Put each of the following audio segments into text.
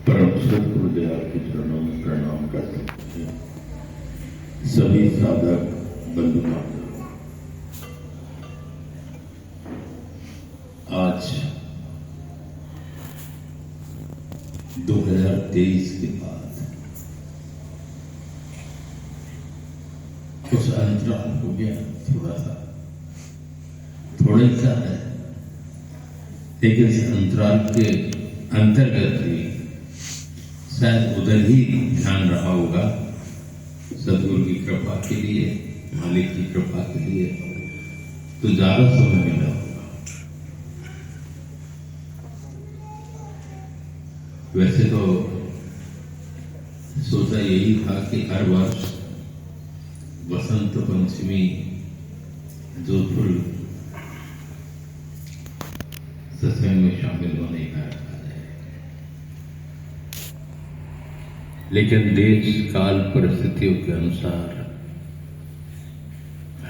परम सदगुरुदेव के चरणों में प्रणाम करते हैं सभी साधक बंधु बांधव। आज 2023 के बाद कुछ अंतराल हो गया, थोड़ा सा है, लेकिन इस अंतराल के अंतर्गत भी शायद उधर ही ध्यान रहा होगा। सदगुरु की कृपा के लिए, मालिक की कृपा के लिए तो ज्यादा समय मिला होगा। वैसे तो सोचा यही था कि हर वर्ष वसंत पंचमी जोधपुर सत्संग में शामिल होने का रखा जाए, लेकिन देश काल परिस्थितियों के अनुसार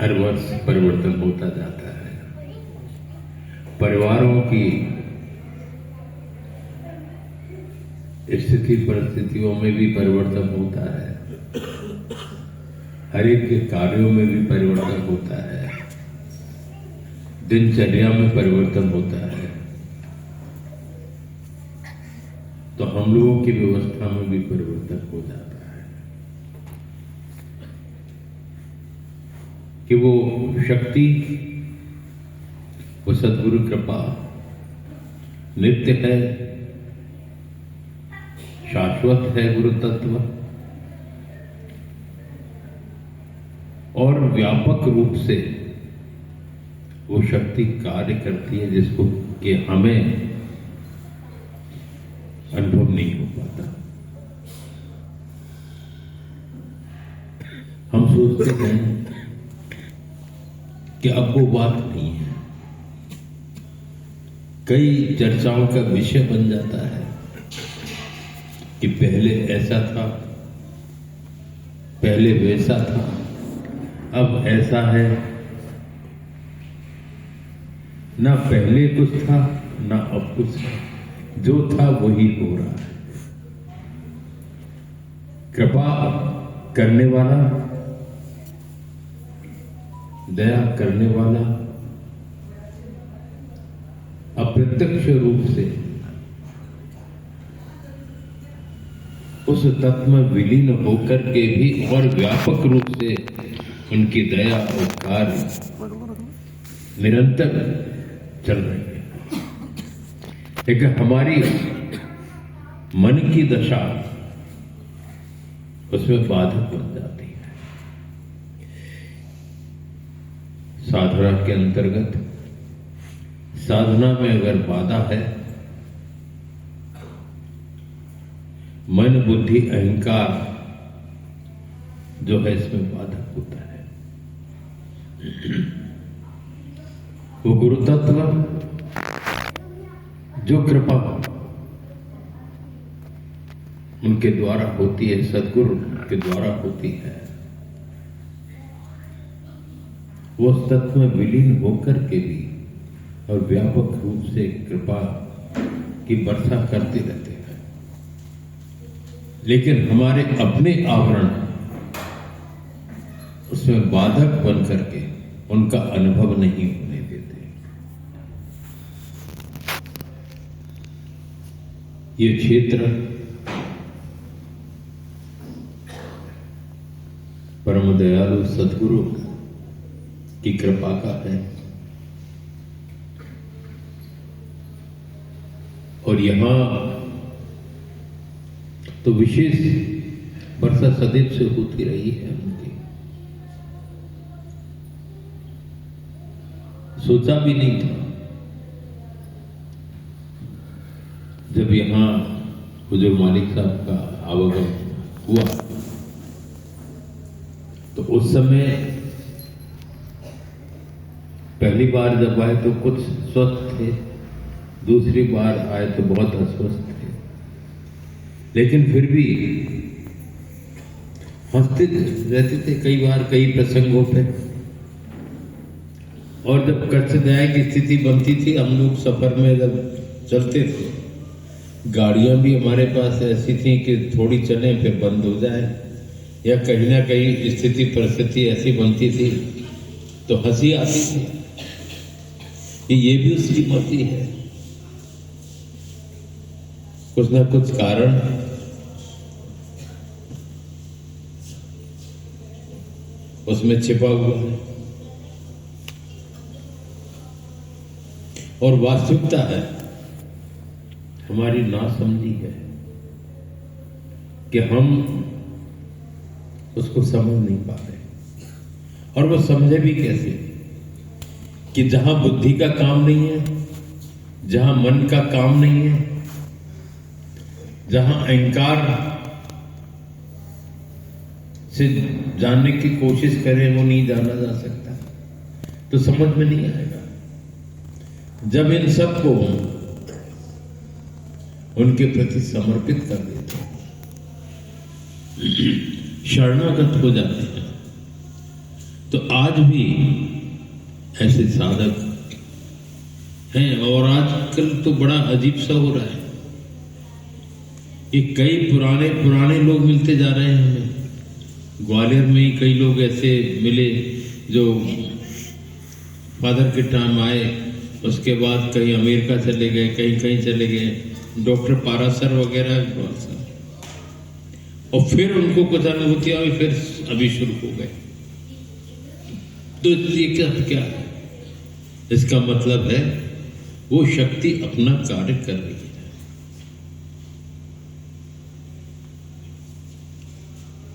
हर वर्ष परिवर्तन होता जाता है। परिवारों की स्थिति परिस्थितियों में भी परिवर्तन होता है, हर एक के कार्यों में भी परिवर्तन होता है, दिनचर्या में परिवर्तन होता है, तो हम लोगों की व्यवस्था में भी परिवर्तन हो जाता है कि वो शक्ति, वो सद्गुरु कृपा नित्य है, शाश्वत है गुरु तत्व, और व्यापक रूप से वो शक्ति कार्य करती है जिसको कि हमें अनुभव नहीं हो पाता। हम सोचते हैं कि अब वो बात नहीं है, कई चर्चाओं का विषय बन जाता है कि पहले ऐसा था, पहले वैसा था, अब ऐसा है। ना पहले कुछ था ना अब कुछ है, जो था वही हो रहा है। कृपा करने वाला, दया करने वाला अप्रत्यक्ष रूप से उस तत्व में विलीन होकर के भी और व्यापक रूप से उनकी दया और कार्य निरंतर चल रहे हैं। लेकिन हमारी मन की दशा उसमें बाधक बन जाती है। साधना के अंतर्गत साधना में अगर बाधा है, मन बुद्धि अहंकार जो है इसमें बाधक होता है। वो गुरु तत्व जो कृपा उनके द्वारा होती है, सदगुरु के द्वारा होती है, वो तत्व में विलीन होकर के भी और व्यापक रूप से कृपा की वर्षा करते रहते हैं। लेकिन हमारे अपने आवरण उसमें बाधक बन करके उनका अनुभव नहीं होने देते। ये क्षेत्र परम दयालु सद्गुरु की कृपा का है, और यहां तो विशेष वर्षा सदैव से होती रही है। उनकी सोचा भी नहीं था जब यहां हुजूर मालिक साहब का आवागमन हुआ, तो उस समय पहली बार जब आए तो कुछ स्वस्थ थे, दूसरी बार आए तो बहुत अस्वस्थ थे, लेकिन फिर भी हंसते रहते थे कई बार कई प्रसंगों पे। और जब कच्छ गया की स्थिति बनती थी, हम लोग सफर में जब चलते थे। गाड़ियां भी हमारे पास ऐसी थी कि थोड़ी चलें फिर बंद हो जाए, या कहीं ना कहीं स्थिति परिस्थिति ऐसी बनती थी तो हंसी आती थी कि ये भी उसकी मर्जी है। कुछ ना कुछ कारण उसमें छिपा हुआ है, और वास्तविकता है हमारी नासमझी है कि हम उसको समझ नहीं पा रहे। और वो समझे भी कैसे कि जहां बुद्धि का काम नहीं है, जहां मन का काम नहीं है, जहां अहंकार से जानने की कोशिश करें वो नहीं जाना जा सकता, तो समझ में नहीं आएगा। जब इन सब को उनके प्रति समर्पित कर देते हैं, शरणागत हो जाते हैं, तो आज भी ऐसे साधक हैं। और आजकल तो बड़ा अजीब सा हो रहा है कि कई पुराने लोग मिलते जा रहे हैं हमें। ग्वालियर में ही कई लोग ऐसे मिले जो फादर के टाइम आए, उसके बाद कहीं अमेरिका चले गए, कहीं चले गए, डॉक्टर पारासर वगैरह, और फिर उनको कुछ अनुभूति आई, फिर अभी शुरू हो गए। तो ये क्या है? इसका मतलब है वो शक्ति अपना कार्य कर रही है।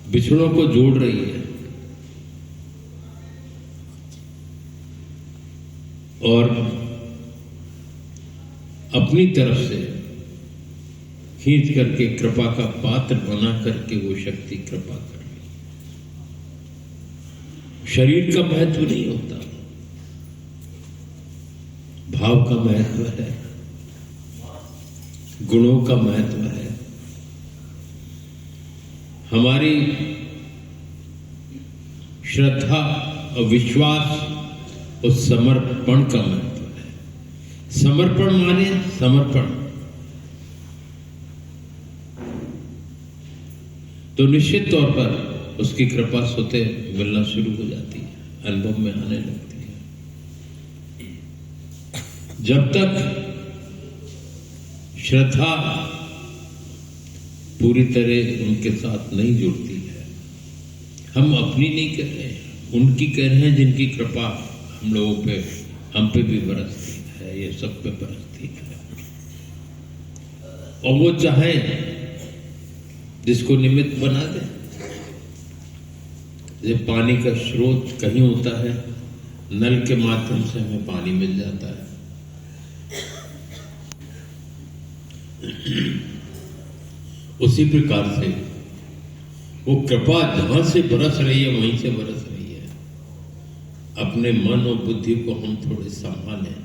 बिछड़ों को जोड़ रही है, और अपनी तरफ से खींच करके कृपा का पात्र बना करके वो शक्ति कृपा कर रही है। शरीर का महत्व नहीं होता, भाव का महत्व है, गुणों का महत्व है, हमारी श्रद्धा और विश्वास और समर्पण का महत्व है। समर्पण माने समर्पण, तो निश्चित तौर पर उसकी कृपा स्वतः मिलना शुरू हो जाती है, अनुभव में आने लगती है। जब तक श्रद्धा पूरी तरह उनके साथ नहीं जुड़ती है, हम अपनी नहीं कह रहे हैं, उनकी कह रहे हैं, जिनकी कृपा हम लोगों पे, हम पे भी बरसती है, ये सब पे बरसती है। और वो चाहे जिसको निमित्त बना दे। जब पानी का स्रोत कहीं होता है, नल के माध्यम से हमें पानी मिल जाता है, उसी प्रकार से वो कृपा जहां से बरस रही है वहीं से बरस रही है। अपने मन और बुद्धि को हम थोड़े संभालें,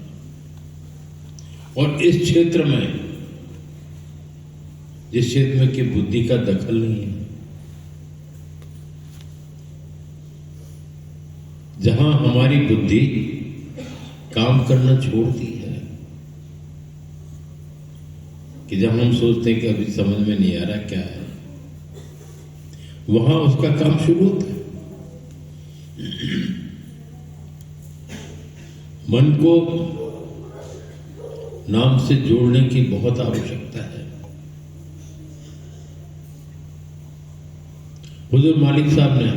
और इस क्षेत्र में, जिस क्षेत्र में कि बुद्धि का दखल नहीं है, जहां हमारी बुद्धि काम करना छोड़ती है, कि जब हम सोचते हैं कि अभी समझ में नहीं आ रहा क्या है, वहां उसका काम शुरू होता है। मन को नाम से जोड़ने की बहुत आवश्यकता है। हुजूर मालिक साहब ने,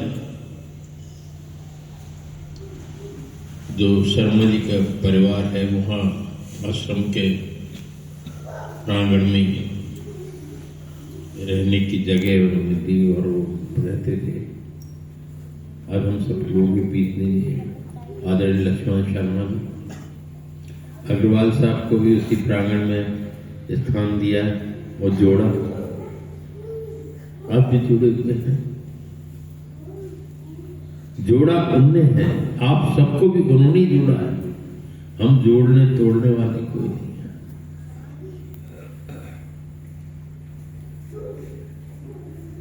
जो शर्मा जी का परिवार है, वहां आश्रम के प्रांगण में रहने की जगह दी और वो रहते थे। अब हम सब लोग भी पीते हैं। आदरणीय लक्ष्मण शर्मा जी, अग्रवाल साहब को भी उसी प्रांगण में स्थान दिया और जोड़ा। आप भी जुड़े हुए हैं, जोड़ा उनने है, आप सबको भी उन्होंने ही जोड़ा है। हम जोड़ने तोड़ने वाले कोई नहीं है।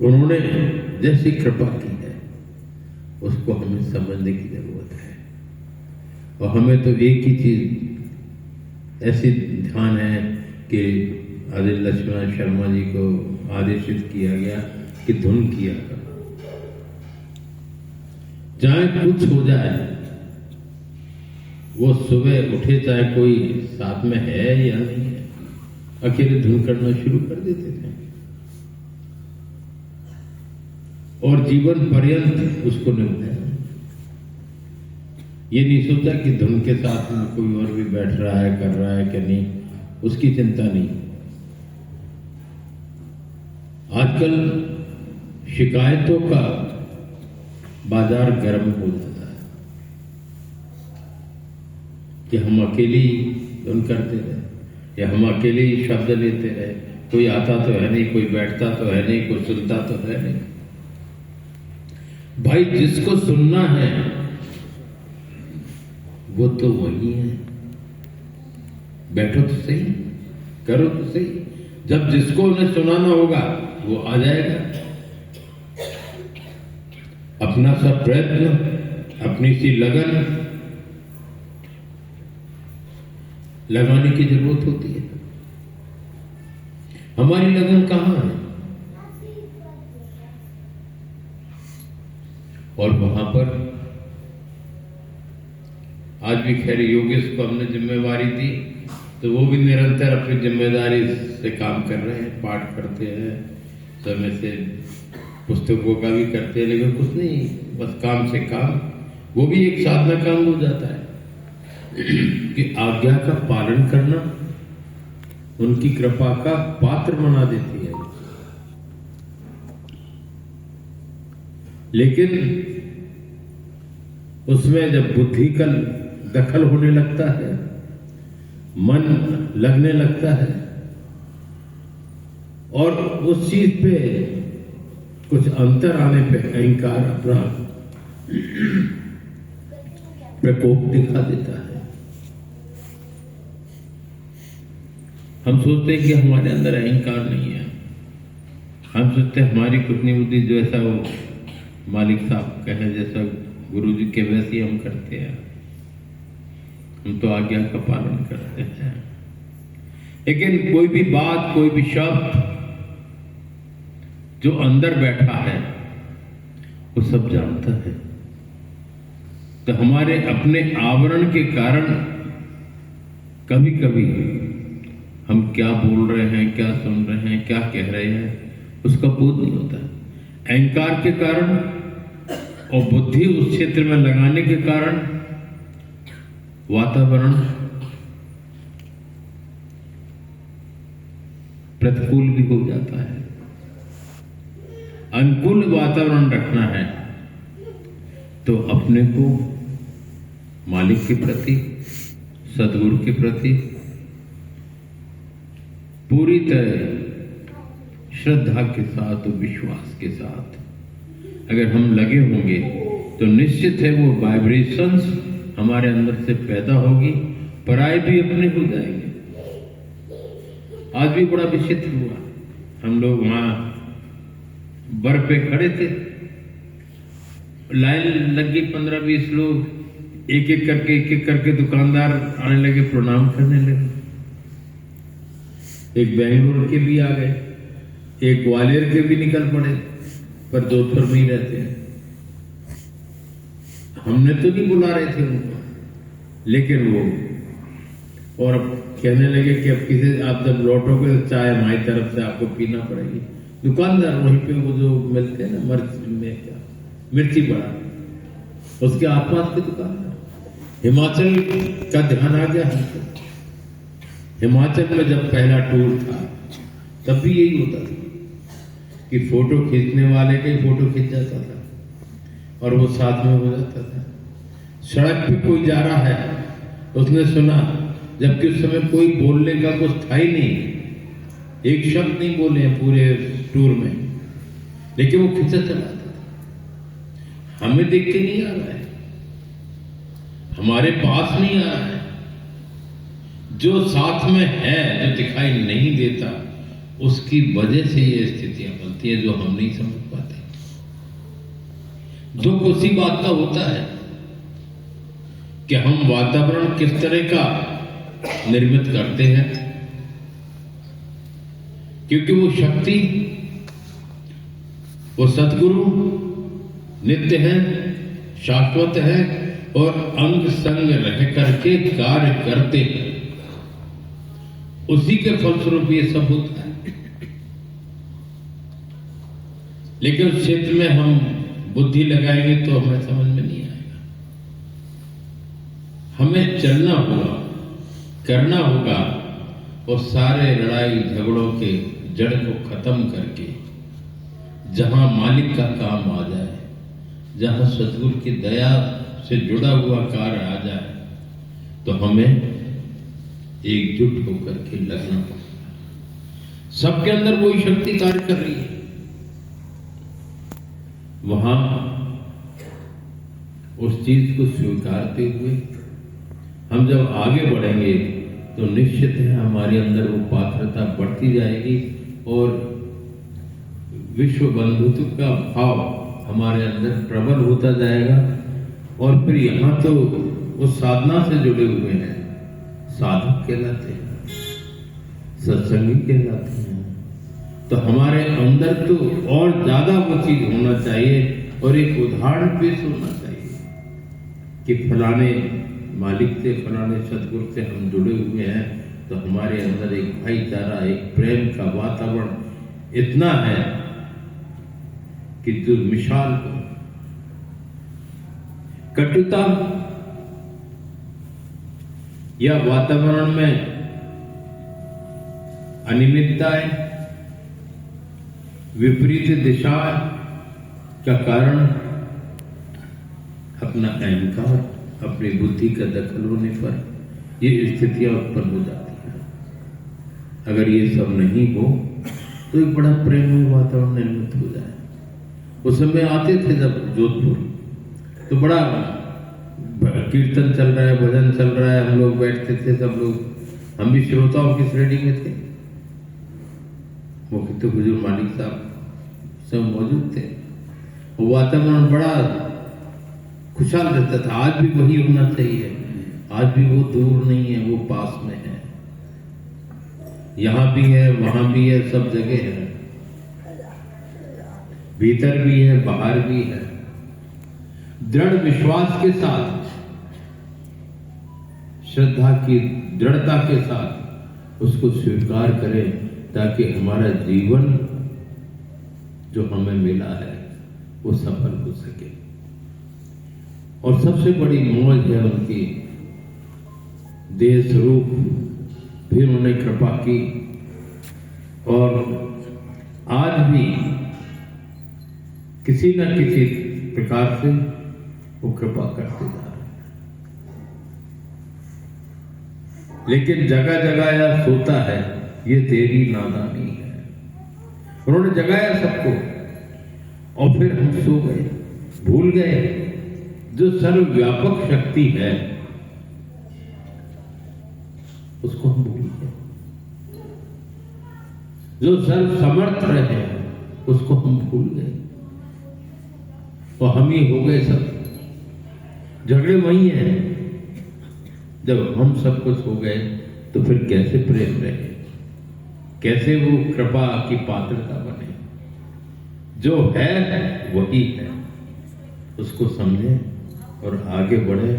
उन्होंने जैसी कृपा की है उसको हमें समझने की जरूरत है। और हमें तो एक ही चीज ऐसी ध्यान है कि आदित्य लक्ष्मण शर्मा जी को आदेशित किया गया कि धुन किया करो, चाहे कुछ हो जाए, वो सुबह उठे चाहे कोई साथ में है या नहीं है, अकेले धुन करना शुरू कर देते थे और जीवन पर्यंत उसको निभाया। ये नहीं सोचा कि धुन के साथ में कोई और भी बैठ रहा है, कर रहा है कि नहीं, उसकी चिंता नहीं। आजकल शिकायतों का बाजार गर्म हो जाता है कि हम अकेले धुन करते रहे या हम अकेले ही शब्द लेते रहे, कोई आता तो है नहीं, कोई बैठता तो है नहीं, कोई सुनता तो है नहीं। भाई जिसको सुनना है वो तो वही है, बैठो तो सही, करो तो सही, जब जिसको उन्हें सुनाना होगा वो आ जाएगा। अपना सब प्रयत्न, अपनी सी लगन लगाने की जरूरत होती है। हमारी लगन कहां है? और वहां पर आज भी खैर योगेश को हमने जिम्मेवारी दी तो वो भी निरंतर अपनी जिम्मेदारी से काम कर रहे हैं, पाठ करते हैं, समय से पुस्तकों का भी करते हैं, लेकिन कुछ नहीं, बस काम से काम। वो भी एक साधना काम हो जाता है कि आज्ञा का पालन करना उनकी कृपा का पात्र बना देती है। लेकिन उसमें जब बुद्धि का दखल होने लगता है, मन लगने लगता है और उस चीज पे कुछ अंतर आने पे अहंकार अपना प्रकोप दिखा देता है। हम सोचते हैं कि हमारे अंदर अहंकार नहीं है, हम सोचते हैं हमारी कुटनी बुद्धि जो ऐसा वो मालिक साहब कहे जैसा गुरु जी के वैसे हम करते हैं, हम तो आज्ञा का पालन करते हैं। लेकिन कोई भी बात, कोई भी शब्द जो अंदर बैठा है वो सब जानता है। तो हमारे अपने आवरण के कारण कभी कभी हम क्या बोल रहे हैं, क्या सुन रहे हैं, क्या कह रहे हैं, उसका बोध नहीं होता है। अहंकार के कारण और बुद्धि उस क्षेत्र में लगाने के कारण वातावरण प्रतिकूल भी हो जाता है। अनुकूल वातावरण रखना है तो अपने को मालिक के प्रति, सद्गुरु के प्रति पूरी तरह श्रद्धा के साथ और विश्वास के साथ अगर हम लगे होंगे तो निश्चित है वो वाइब्रेशंस हमारे अंदर से पैदा होगी, पराये भी अपने हो जाएंगे। आज भी बड़ा विचित्र हुआ, हम लोग वहां बर्फ पे खड़े थे, लाइन लग गई, 15-20 लोग, एक एक करके दुकानदार आने लगे, प्रणाम करने लगे। एक बेंगलुरु के भी आ गए, एक ग्वालियर के भी निकल पड़े, पर जोधपुर में ही रहते हैं। हमने तो नहीं बुला रहे थे उनको, लेकिन वो और अब कहने लगे कि अब किसी आप जब लौटोगे तो चाय हमारी तरफ से आपको पीना पड़ेगी। दुकानदार वहीं पे वो जो मिलते हैं ना मिर्ची बड़ा, उसके आसपास के दुकानदार। हिमाचल का ध्यान आ गया हमको। हिमाचल में जब पहला टूर था तब भी यही होता था कि फोटो खींचने वाले का ही फोटो खींच जाता था और वो साथ में हो जाता था। सड़क पे कोई जा रहा है, उसने सुना, जबकि उस समय कोई बोलने का कुछ था ही नहीं, एक शब्द नहीं बोले हैं पूरे टूर में, लेकिन वो खींचा चला जाता था। हमें देख के नहीं आ रहा है, हमारे पास नहीं आ रहा है, जो साथ में है, जो दिखाई नहीं देता, उसकी वजह से ये स्थितियां बनती है जो हम नहीं समझ पाते। दुख उसी बात का होता है कि हम वातावरण किस तरह का निर्मित करते हैं क्योंकि वो शक्ति, वो सतगुरु नित्य है, शाश्वत है और अंग संग रह करके कार्य करते हैं। उसी के फलस्वरूप ये सब होता है। लेकिन उस क्षेत्र में हम बुद्धि लगाएंगे तो हमें समझ में नहीं आएगा। हमें चलना होगा, करना होगा और सारे लड़ाई झगड़ों के जड़ को खत्म करके जहां मालिक का काम आ जाए, जहां सतगुरु की दया से जुड़ा हुआ कार्य आ जाए, तो हमें एकजुट होकर के लगना होगा। सबके अंदर वही शक्ति कार्य कर रही है। वहां उस चीज को स्वीकारते हुए हम जब आगे बढ़ेंगे तो निश्चित है हमारे अंदर वो पात्रता बढ़ती जाएगी और विश्व बंधुत्व का भाव हमारे अंदर प्रबल होता जाएगा। और फिर यहाँ तो उस साधना से जुड़े हुए हैं, साधक कहलाते हैं, सत्संगी कहलाते हैं। तो हमारे अंदर तो और ज्यादा वो चीज होना चाहिए और एक उदाहरण पेश होना चाहिए कि फलाने मालिक से, फलाने सतगुरु से हम जुड़े हुए हैं, तो हमारे अंदर एक भाईचारा, एक प्रेम का वातावरण इतना है कि जो मिसाल हो। कटुता या वातावरण में अनियमितताएं, विपरीत दिशा का कारण अपना अहंकार, अपनी बुद्धि का दखल होने पर ये स्थितियां उत्पन्न हो जाती हैं। अगर ये सब नहीं हो तो एक बड़ा प्रेममय वातावरण निर्मित हो जाए। उस समय आते थे जब जोधपुर, तो बड़ा कीर्तन चल रहा है, भजन चल रहा है, हम लोग बैठते थे, सब लोग, हम भी श्रोताओं की श्रेणी में थे। मुख्य हुजूर मालिक साहब सब मौजूद थे। वो वातावरण बड़ा खुशहाल रहता था। आज भी वही होना चाहिए। आज भी वो दूर नहीं है, वो पास में है। यहां भी है, वहां भी है, सब जगह है। भीतर भी है, बाहर भी है। दृढ़ विश्वास के साथ, श्रद्धा की दृढ़ता के साथ उसको स्वीकार करें, ताकि हमारा जीवन जो हमें मिला है वो सफल हो सके। और सबसे बड़ी मौज है उनकी देह स्वरूप भी उन्होंने कृपा की, और आज भी किसी न किसी प्रकार से वो कृपा करते जा रहे हैं। लेकिन जगह जगाया सोता है, ये तेरी नादानी है। उन्होंने जगाया सबको और फिर हम सो गए, भूल गए जो सर्वव्यापक शक्ति है उसको हम भूल गए। जो सर्व समर्थ रहे उसको हम भूल गए और हम ही हो गए सब। झगड़े वही हैं। जब हम सब कुछ हो गए तो फिर कैसे प्रेम रहे, कैसे वो कृपा की पात्रता बने। जो है वही है, उसको समझें और आगे बढ़े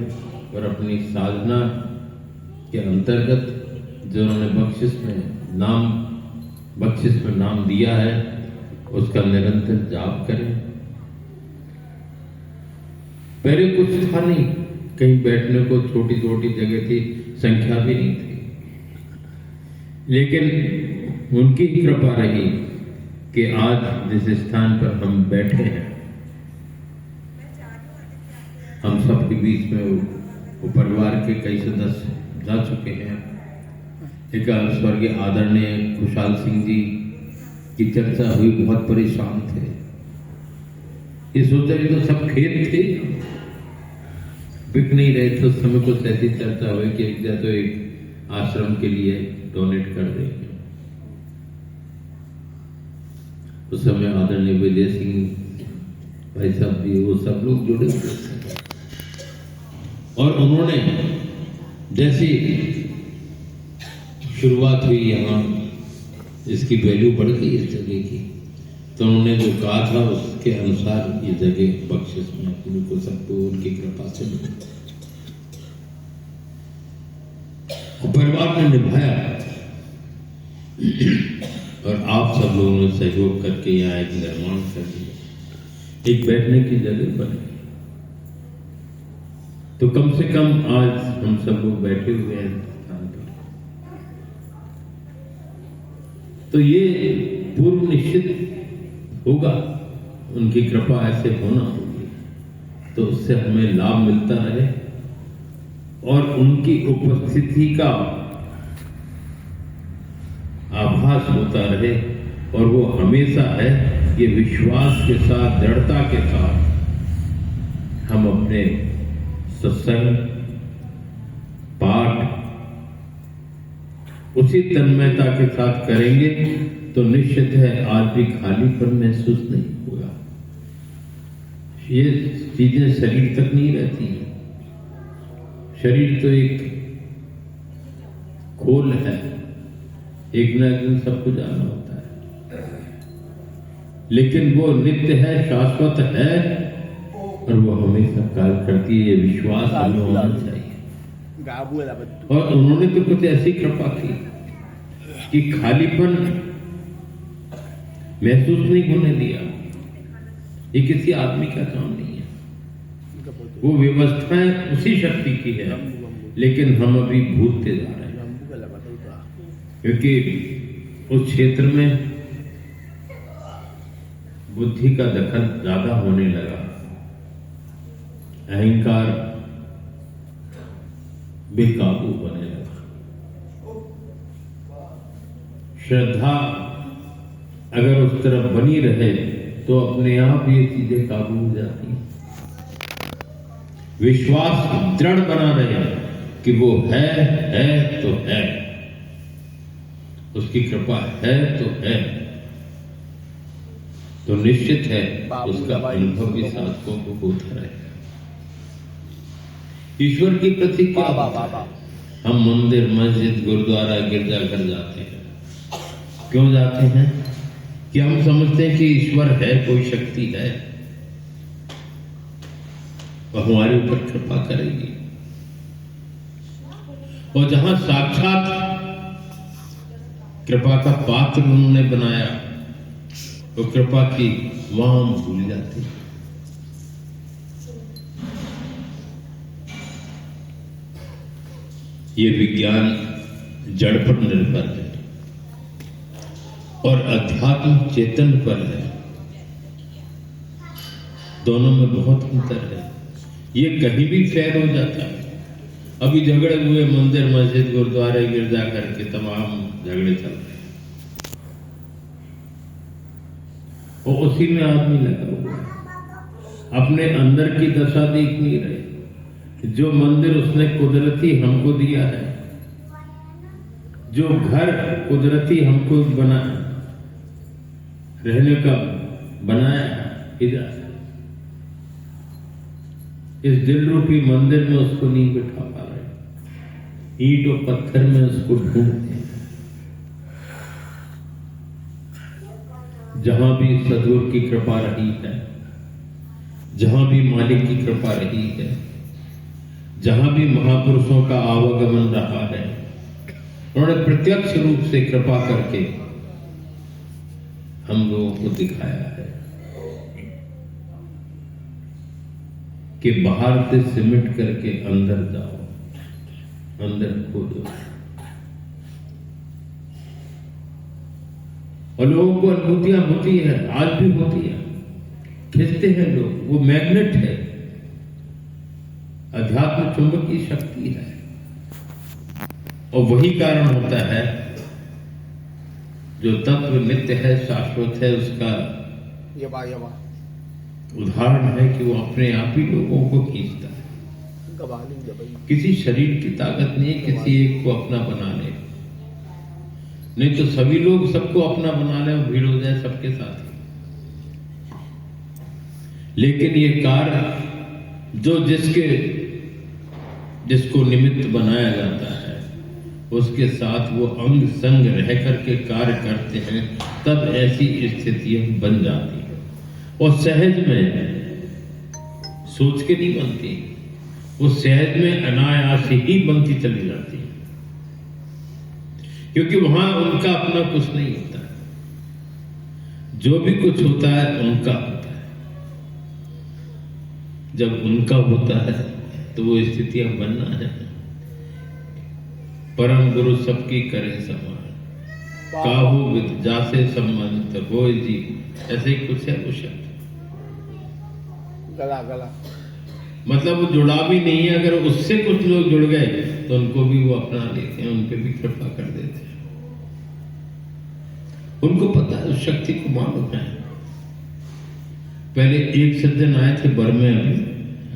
और अपनी साधना के अंतर्गत जो उन्होंने बख्शिश में नाम दिया है उसका निरंतर जाप करें। पहले कुछ था नहीं, कहीं बैठने को छोटी छोटी जगह थी, संख्या भी नहीं थी, लेकिन उनकी ही कृपा रही कि आज जिस स्थान पर हम बैठे हैं, हम सब के बीच में वो परिवार के कई सदस्य जा चुके हैं। एक स्वर्गीय आदरणीय खुशहाल सिंह जी की चर्चा हुई, बहुत परेशान थे। ये सोचा कि तो सब खेत थे, बिक नहीं रहे थे। उस समय कुछ ऐसी चर्चा हुई कि तो एक आश्रम के लिए डोनेट कर देंगे। उस समय आदरणीय विजय सिंह भाई साहब भी, वो सब लोग जुड़े हुए थे। और उन्होंने जैसी शुरुआत हुई यहाँ इसकी वैल्यू बढ़ गई इस जगह की। तो उन्होंने जो कहा था उसके अनुसार ये जगह बख्शिश में अपने को सबको उनकी कृपा से मिली। परिवार ने निभाया और आप सब लोगों ने सहयोग करके यहाँ एक निर्माण कर दिया, एक बैठने की जगह बनी। तो कम से कम आज हम सब लोग बैठे हुए हैं स्थान पर। तो ये पूर्व निश्चित होगा, उनकी कृपा ऐसे होना होगी, तो उससे हमें लाभ मिलता रहे और उनकी उपस्थिति का आभास होता रहे। और वो हमेशा है, ये विश्वास के साथ, दृढ़ता के साथ हम अपने सत्संग पाठ उसी तन्मयता के साथ करेंगे तो निश्चित है आज भी खालीपन महसूस नहीं होगा। ये चीजें शरीर तक नहीं रहती है, शरीर तो एक खोल है, एक न एक दिन सबको जाना होता है, लेकिन वो नित्य है, शाश्वत है और वो हमेशा कार्य करती है। ये विश्वास हमें होना चाहिए। और उन्होंने तो कुछ ऐसी कृपा की कि खालीपन महसूस नहीं होने दिया। ये किसी आदमी का काम नहीं है, वो व्यवस्थाएं उसी शक्ति की है, लेकिन हम अभी भूलते जा रहे हैं क्योंकि उस क्षेत्र में बुद्धि का दखल ज्यादा होने लगा, अहंकार बेकाबू होने लगा, श्रद्धा अगर उस तरफ बनी रहे तो अपने आप ये चीजें काबू हो जाती हैं। विश्वास दृढ़ बना रहे कि वो है तो है, उसकी कृपा है तो निश्चित है उसका अनुभव भी साधकों को होता रहे। ईश्वर की प्रति क्या हम मंदिर, मस्जिद, गुरुद्वारा, गिरजाघर जाते हैं, क्यों जाते हैं? कि हम समझते हैं कि ईश्वर है, कोई शक्ति है, वो हमारे ऊपर कृपा करेगी। और जहां साक्षात कृपा का पात्र उन्होंने बनाया, वो कृपा की वहां हम भूल जाते हैं। ये विज्ञान जड़ पर निर्भर है और अध्यात्म चेतन पर है, दोनों में बहुत अंतर है। ये कहीं भी फेल हो जाता है। अभी झगड़े हुए मंदिर, मस्जिद, गुरुद्वारे, गिरजाघर के तमाम झगड़े चल रहे हैं और उसी में आदमी लगा हुआ है, अपने अंदर की दशा देख नहीं रहे। जो मंदिर उसने कुदरती हमको दिया है, जो घर कुदरती हमको बना रहने का बनाया है, इस दिल रूपी मंदिर में उसको नहीं बिठा पा रहे, ईंट और पत्थर में उसको ढूंढते हैं। जहां भी सदगुरु की कृपा रही है, जहां भी मालिक की कृपा रही है, जहां भी महापुरुषों का आवागमन रहा है, उन्होंने प्रत्यक्ष रूप से कृपा करके हम लोगों को दिखाया है कि बाहर से सिमट करके अंदर जाओ, अंदर खोदो। और लोगों को अनुभूतियां होती है, आज भी होती है, खींचते हैं लोग, वो मैग्नेट है, अध्यात्म चुंबकीय शक्ति है। और वही कारण होता है जो तत्व नित्य है, शाश्वत है, उसका उदाहरण है कि वो अपने आप ही लोगों को खींचता है। किसी शरीर की ताकत नहीं, किसी एक को अपना बना ले, नहीं तो सभी लोग सबको अपना बना ले और भीड़ हो जाए सबके साथ ही। लेकिन ये कार्य जो जिसको निमित्त बनाया जाता है, उसके साथ वो अंग संग रह करके कार्य करते हैं, तब ऐसी स्थितियां बन जाती है। और सहज में सोच के नहीं बनती, वो सहज में अनायास ही बनती चली जाती है, क्योंकि वहां उनका अपना कुछ नहीं होता है। जो भी कुछ होता है उनका होता है। जब उनका होता है तो वो स्थितियां बनना है। परम गुरु सबकी करे समान, काहू विद जासे संबंध होय जी, ऐसे ही कुछ है वो शब्द। गला गला मतलब वो जुड़ा भी नहीं है। अगर उससे कुछ लोग जुड़ गए तो उनको भी वो अपना लेते हैं, उन पे भी कृपा कर देते हैं। उनको पता है, उस शक्ति को मालूम है। पहले एक सज्जन आए थे बर्मे,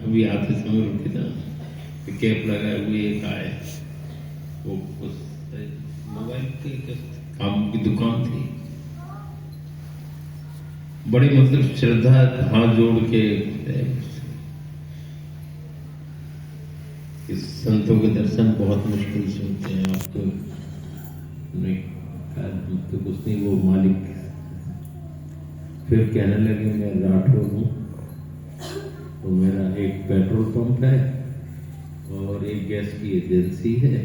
अभी आते समय रुके था, कैप लगाए हुए एक आए, वो उस मोबाइल के काम की दुकान थी। बड़ी मतलब श्रद्धा हाथ जोड़ के इस संतों के दर्शन बहुत मुश्किल से होते हैं। आप तो नहीं, तो कुछ नहीं। वो मालिक फिर कहने लगे मैं राठौर हूँ, तो मेरा एक पेट्रोल पंप है और एक गैस की एजेंसी है,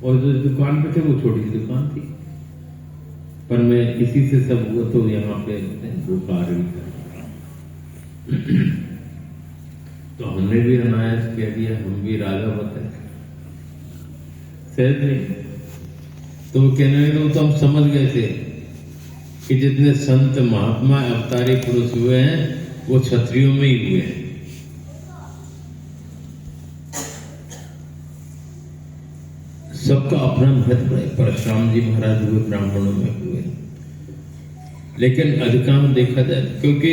और जो दुकान पे थे वो छोटी सी दुकान थी, पर मैं इसी से सब हुआ तो यहाँ पे वो कार्य कर। तो हमने भी अनायास कह दिया, हम भी राजा बताए सहज नहीं। तो वो कहने लगे तो हम समझ गए थे कि जितने संत महात्मा अवतारी पुरुष हुए हैं वो क्षत्रियों में ही हुए हैं। सबका अपना महत्व है। परशुराम जी महाराज हुए ब्राह्मणों में हुए, लेकिन अधिकांश देखा जाए, क्योंकि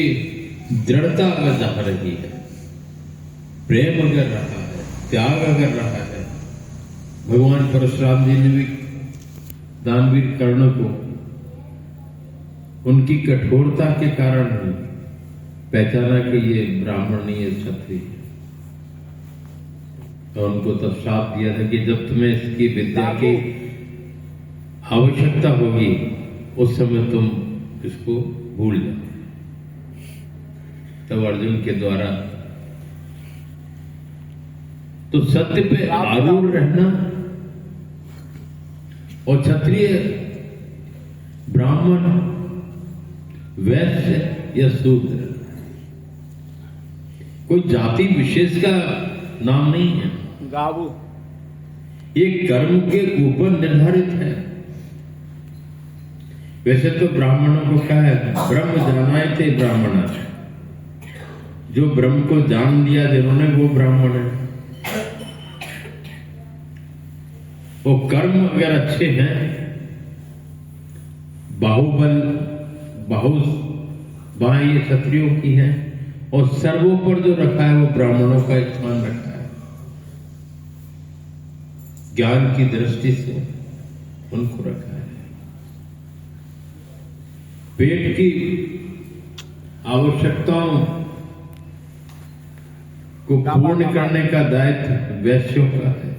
दृढ़ता अगर जा रही है, प्रेम अगर रहा है, त्याग अगर रहा है। भगवान परशुराम जी ने भी दानवीर कर्ण को उनकी कठोरता के कारण पहचाना कि ये ब्राह्मण नहीं है, क्षत्रिय है। तो उनको तब शाप दिया था कि जब तुम्हें इसकी विद्या की आवश्यकता होगी उस समय तुम इसको भूल जाओ। तब अर्जुन के द्वारा तो सत्य पे आरूढ़ रहना, और क्षत्रिय, ब्राह्मण, वैश्य या शूद्र कोई जाति विशेष का नाम नहीं है। गाबू ये कर्म के ऊपर निर्धारित है। वैसे तो ब्राह्मणों को क्या है, ब्रह्म जानाए थे ब्राह्मण, जो ब्रह्म को जान लिया जिन्होंने वो ब्राह्मण है। वो कर्म अगर अच्छे हैं, बाहुबल बाहें ये क्षत्रियों की है, और सर्वोपर जो रखा है वो ब्राह्मणों का स्थान रखा है। ज्ञान की दृष्टि से उनको रखा है। पेट की आवश्यकताओं को पूर्ण करने का दायित्व वैश्यों का है,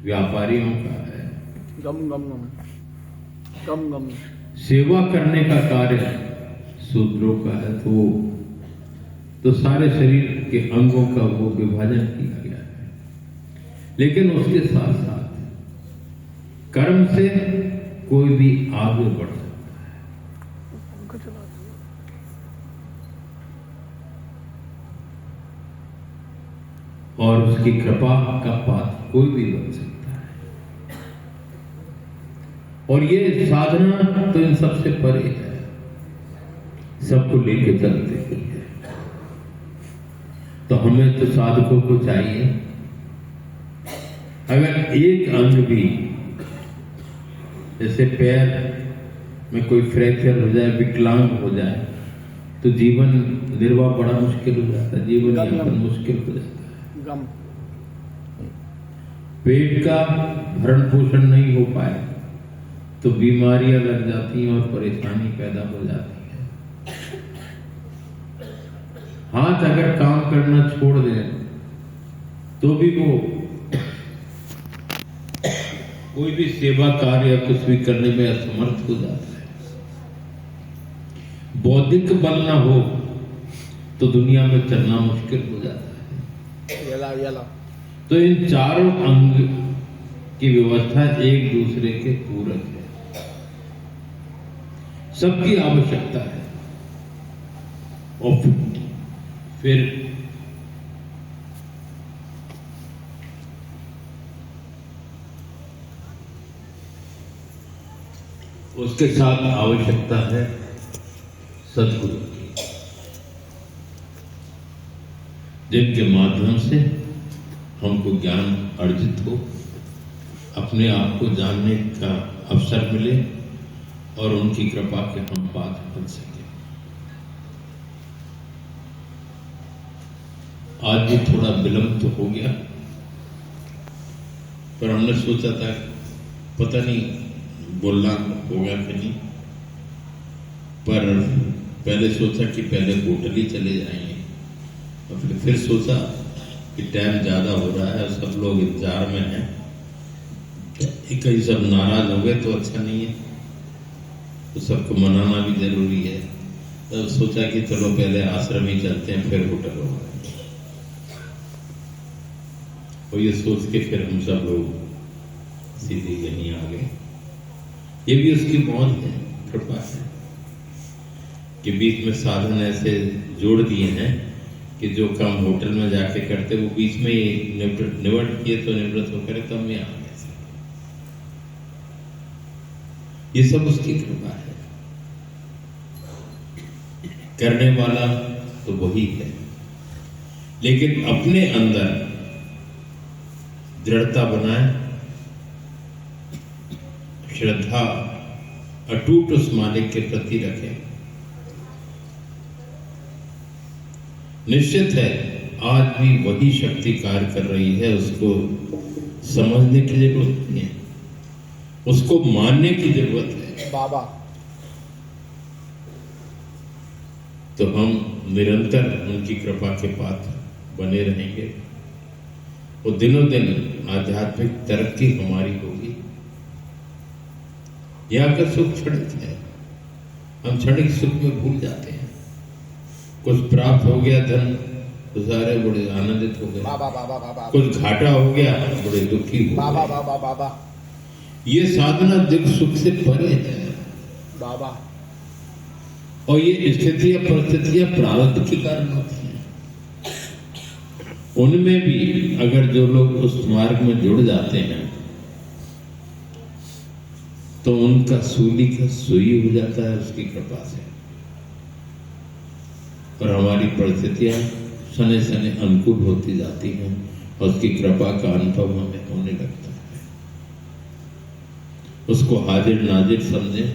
व्यापारियों का है। गम गम गम गम गम सेवा करने का कार्य शूद्रों का है। तो सारे शरीर के अंगों का वो विभाजन किया गया है। लेकिन उसके साथ साथ कर्म से कोई भी आगे बढ़ सकता है। और उसकी कृपा का पात्र कोई भी बन सकता है। और ये साधना तो इन सबसे परे है, सबको लेके चलते हैं। तो हमें तो साधकों को चाहिए, अगर एक अंग भी, जैसे पैर में कोई फ्रैक्चर हो जाए, विकलांग हो जाए, तो जीवन निर्वाह बड़ा मुश्किल हो जाता है, जीवन यापन मुश्किल हो जाता है। पेट का भरण पोषण नहीं हो पाए तो बीमारियां लग जाती हैं और परेशानी पैदा हो जाती है। हाथ अगर काम करना छोड़ दें तो भी वो कोई भी सेवा कार्य या कुछ भी करने में असमर्थ हो जाता है। बौद्धिक बल ना हो तो दुनिया में चलना मुश्किल हो जाता है। येला तो इन चारों अंग की व्यवस्था एक दूसरे के पूरक है, सबकी आवश्यकता है। और फिर उसके साथ आवश्यकता है सद्गुरु की, जिनके माध्यम से हमको ज्ञान अर्जित हो, अपने आप को जानने का अवसर मिले और उनकी कृपा के हम पात्र बन सके। आज भी थोड़ा विलंब तो हो गया, पर हमने सोचा था पता नहीं बोलना होगा कि नहीं, पर पहले सोचा कि पहले होटल ही चले जाएंगे, और फिर सोचा कि टाइम ज्यादा हो रहा है, सब लोग इंतजार में हैं, कहीं सब नाराज हो गए तो अच्छा नहीं है, तो सबको मनाना भी जरूरी है। तो सोचा कि चलो पहले आश्रम ही चलते हैं, फिर होटल होगा। और ये सोच के फिर हम सब लोग सीधे यहीं आ गए। ये भी उसकी मौत है, कृपा है कि बीच में साधन ऐसे जोड़ दिए हैं कि जो काम होटल में जाके करते वो बीच में ही निवृत्त किए, तो निवृत्त होकर कम में आ गए। ये सब उसकी कृपा है, करने वाला तो वही है, लेकिन अपने अंदर दृढ़ता बनाए, श्रद्धा अटूट उस मालिक के प्रति रखें। निश्चित है आज भी वही शक्ति कार्य कर रही है, उसको समझने की जरूरत नहीं है, उसको मानने की जरूरत है। बाबा तो हम निरंतर उनकी कृपा के पात्र बने रहेंगे और दिनों दिन आध्यात्मिक तरक्की हमारी होगी। यहाँ का सुख क्षणिक है, हम क्षणिक सुख में भूल जाते हैं। कुछ प्राप्त हो गया धन तो सारे बड़े आनंदित हो गए, बाबा बाबा बाबा, कुछ घाटा हो गया बड़े दुखी हो बाबा गए। बाबा बाबा ये साधना दुख सुख से परे है बाबा। और ये स्थितियां परिस्थितियां प्रारब्ध के कारण होती हैं। उनमें भी अगर जो लोग उस मार्ग में जुड़ जाते हैं तो उनका सूली का सुई हो जाता है उसकी कृपा से, और हमारी परिस्थितियां सने सने अनुकूल होती जाती हैं और उसकी कृपा का अनुभव हमें होने लगता है। उसको हाजिर नाजिर समझें।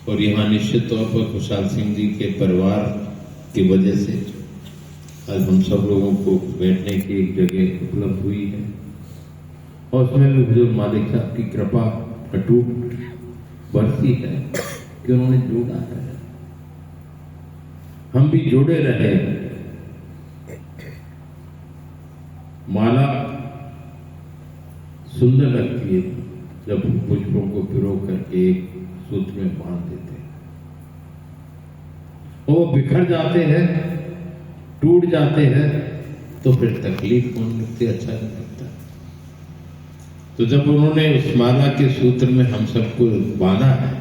और यहाँ निश्चित तौर पर खुशहाल सिंह जी के परिवार की वजह से आज हम सब लोगों को बैठने की एक जगह उपलब्ध हुई है, और उसमें भी बुजुर्ग मालिक साहब की कृपा अटूट बरसी है कि उन्होंने जोड़ा है। हम भी जुड़े रहे। माला सुंदर लगती है जब पुष्पों को पिरो करके एक सूत्र में बांध देते हैं, वो बिखर जाते हैं, टूट जाते हैं, तो फिर तकलीफ होने लगती, अच्छा नहीं लगता। तो जब उन्होंने उस माला के सूत्र में हम सबको बांधा है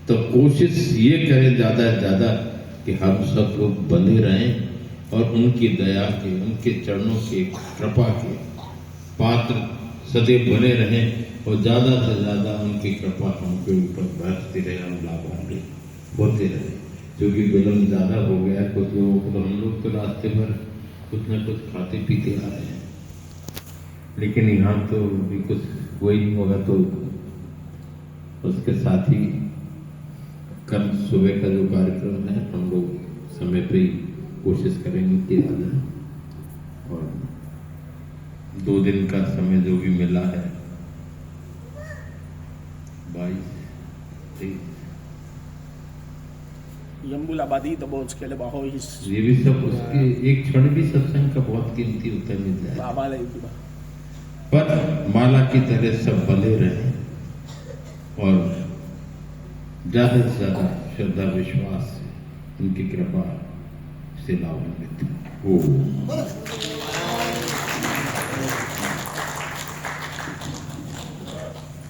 तो कोशिश ये करें ज्यादा से ज्यादा कि हम सब लोग बने रहें और उनकी दया के, उनके चरणों के, कृपा के पात्र सदैव बने रहें, और ज्यादा से ज्यादा उनकी कृपा हमके ऊपर बरसती रहे, हम लाभान्वित होते रहे। क्योंकि विलम्ब ज्यादा हो गया, कुछ लोगों को, हम लोग तो रास्ते भर कुछ न कुछ खाते पीते आ रहे हैं, लेकिन यहाँ तो भी कुछ वही नहीं होगा। तो उसके साथ ही कल सुबह का जो कार्यक्रम है हम लोग समय पे ही कोशिश करेंगे कि आना, और 2 दिन का समय जो भी मिला है 22-23 यम्बुलाबादी दबोच के लिए बाहो इस ये भी सब उसके एक क्षण भी सत्संग का बहुत कीमती होता है, मिल जाए। बाबा ले पर माला की तरह सब बने रहे और ज्यादा से ज्यादा श्रद्धा विश्वास से उनकी कृपा से लाभान्वित हो।